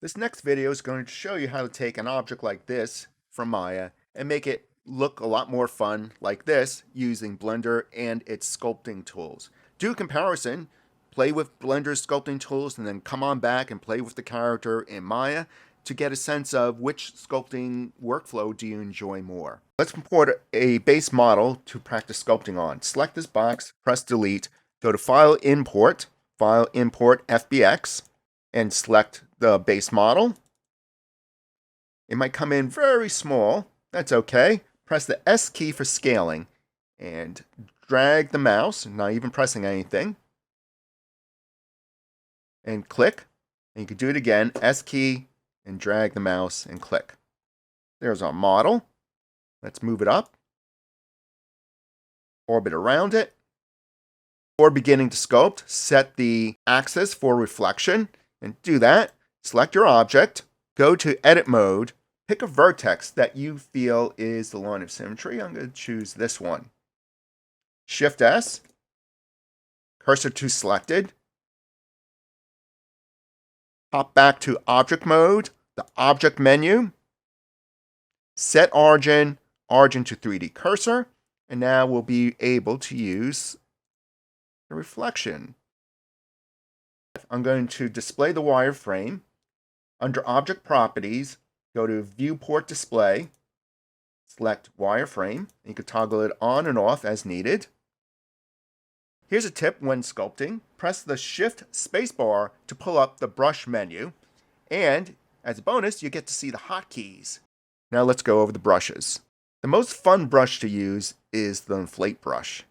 This next video is going to show you how to take an object like this from Maya and make it look a lot more fun like this using Blender and its sculpting tools. Do a comparison, play with Blender's sculpting tools, and then come on back and play with the character in Maya to get a sense of which sculpting workflow do you enjoy more. Let's import a base model to practice sculpting on. Select this box, press delete, go to File, Import FBX, and select the base model. It might come in very small. That's okay. Press the S key for scaling and drag the mouse, not even pressing anything, and click. And you can do it again, S key, and drag the mouse and click. There's our model. Let's move it up. Orbit around it. Before beginning to sculpt, set the axis for reflection, and do that. Select your object, go to edit mode, pick a vertex that you feel is the line of symmetry. I'm going to choose this one. Shift S, cursor to selected. Hop back to object mode, the object menu. Set origin to 3D cursor, and now we'll be able to use the reflection. I'm going to display the wireframe. Under Object Properties, go to Viewport Display, select Wireframe. You can toggle it on and off as needed. Here's a tip when sculpting. Press the Shift spacebar to pull up the brush menu, and as a bonus, you get to see the hotkeys. Now let's go over the brushes. The most fun brush to use is the inflate brush.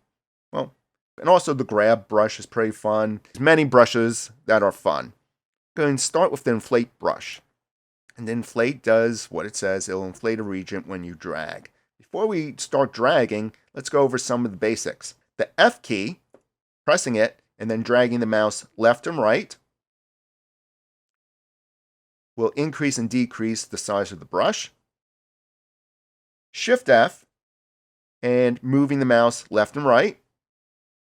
Well, and also the grab brush is pretty fun. There's many brushes that are fun. Going to start with the inflate brush. And the inflate does what it says. It'll inflate a region when you drag. Before we start dragging, let's go over some of the basics. The F key, pressing it, and then dragging the mouse left and right will increase and decrease the size of the brush. Shift F and moving the mouse left and right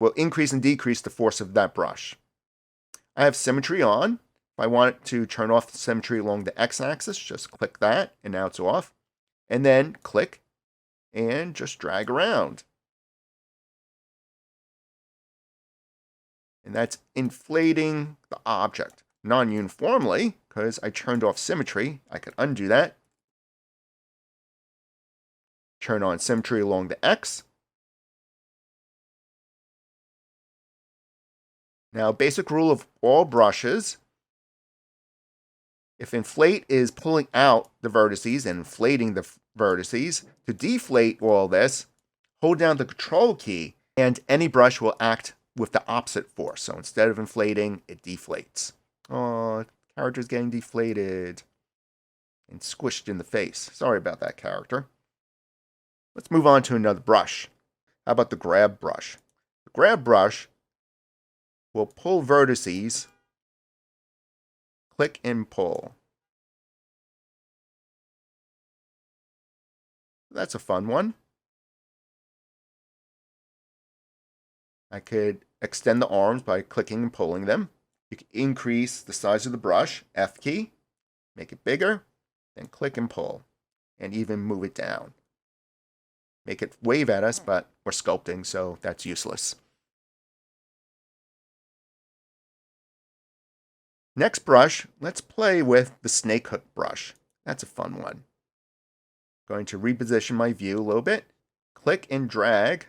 will increase and decrease the force of that brush. I have symmetry on. If I want to turn off the symmetry along the x-axis, just click that, and now it's off. And then click and just drag around. And that's inflating the object non-uniformly, because I turned off symmetry. I could undo that. Turn on symmetry along the x. Now, basic rule of all brushes, if inflate is pulling out the vertices and inflating the vertices, to deflate all this, hold down the control key and any brush will act with the opposite force. So instead of inflating, it deflates. Oh, character's getting deflated and squished in the face. Sorry about that, character. Let's move on to another brush. How about the grab brush? The grab brush will pull vertices, click and pull. That's a fun one. I could extend the arms by clicking and pulling them. You can increase the size of the brush, F key, make it bigger, then click and pull, and even move it down. Make it wave at us, but we're sculpting, so that's useless. Next brush, let's play with the snake hook brush. That's a fun one. Going to reposition my view a little bit. Click and drag.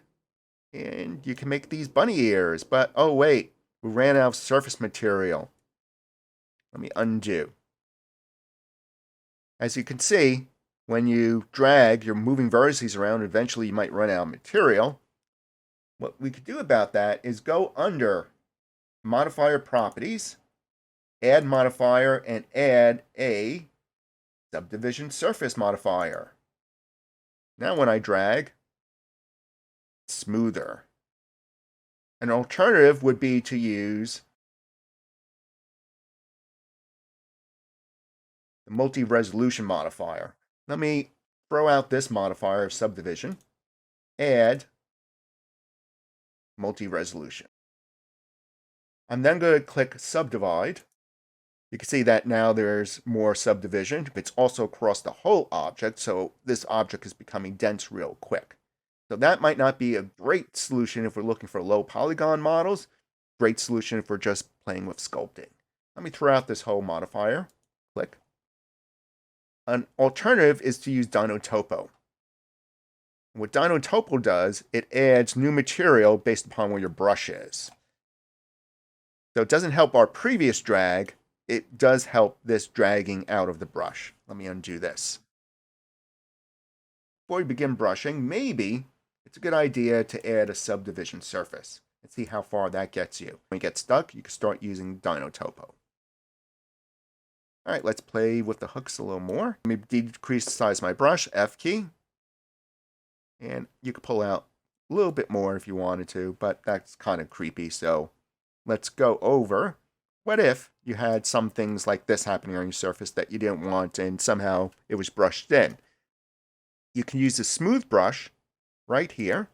And you can make these bunny ears. But, oh wait, we ran out of surface material. Let me undo. As you can see, when you drag, you're moving vertices around. Eventually, you might run out of material. What we could do about that is go under Modifier Properties, add modifier, and add a subdivision surface modifier. Now when I drag, it's smoother. An alternative would be to use the multi-resolution modifier. Let me throw out this modifier of subdivision, add multi-resolution. I'm then going to click subdivide. You can see that now there's more subdivision. It's also across the whole object, so this object is becoming dense real quick. So that might not be a great solution if we're looking for low polygon models. Great solution if we're just playing with sculpting. Let me throw out this whole modifier. Click. An alternative is to use Dino Topo. What Dino Topo does, it adds new material based upon where your brush is. So it doesn't help our previous drag, it does help this dragging out of the brush. Let me undo this. Before we begin brushing, maybe it's a good idea to add a subdivision surface and see how far that gets you. When you get stuck, you can start using Dino Topo. All right, let's play with the hooks a little more. Let me decrease the size of my brush, F key. And you can pull out a little bit more if you wanted to, but that's kind of creepy. So let's go over. What if you had some things like this happening on your surface that you didn't want and somehow it was brushed in? You can use the smooth brush right here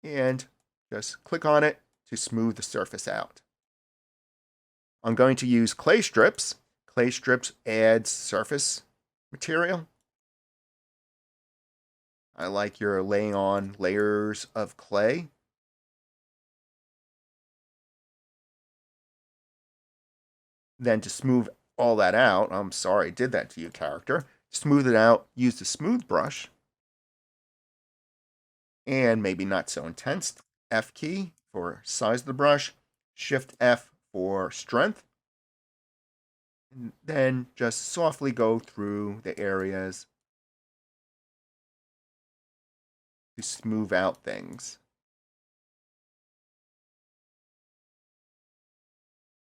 and just click on it to smooth the surface out. I'm going to use clay strips. Clay strips adds surface material. I like your laying on layers of clay. Then to smooth all that out, I'm sorry I did that to you, character. Smooth it out, use the smooth brush. And maybe not so intense. F key for size of the brush. Shift F for strength. And then just softly go through the areas to smooth out things.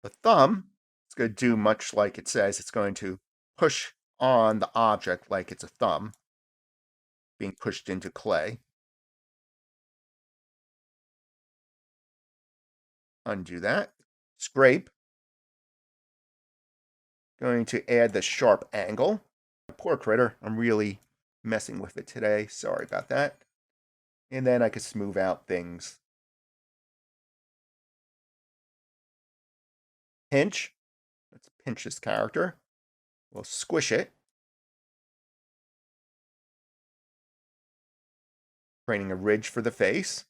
The thumb is going to do much like it says. It's going to push on the object like it's a thumb being pushed into clay. Undo that. Scrape. Going to add the sharp angle. Poor critter. I'm really messing with it today. Sorry about that. And then I can smooth out things. Pinch. Let's pinch this character. We'll squish it. Creating a ridge for the face.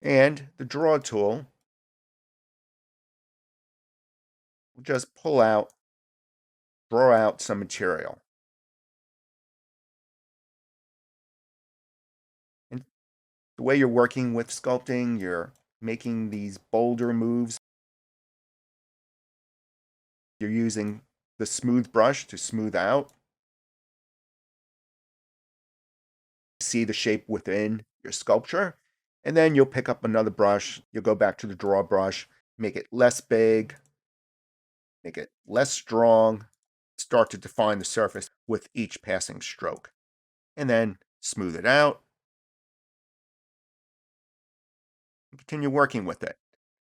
And the draw tool will just pull out, draw out some material. And the way you're working with sculpting, you're making these bolder moves. You're using the smooth brush to smooth out. See the shape within your sculpture. And then you'll pick up another brush. You'll go back to the draw brush, make it less big, make it less strong, start to define the surface with each passing stroke. And then smooth it out. Continue working with it.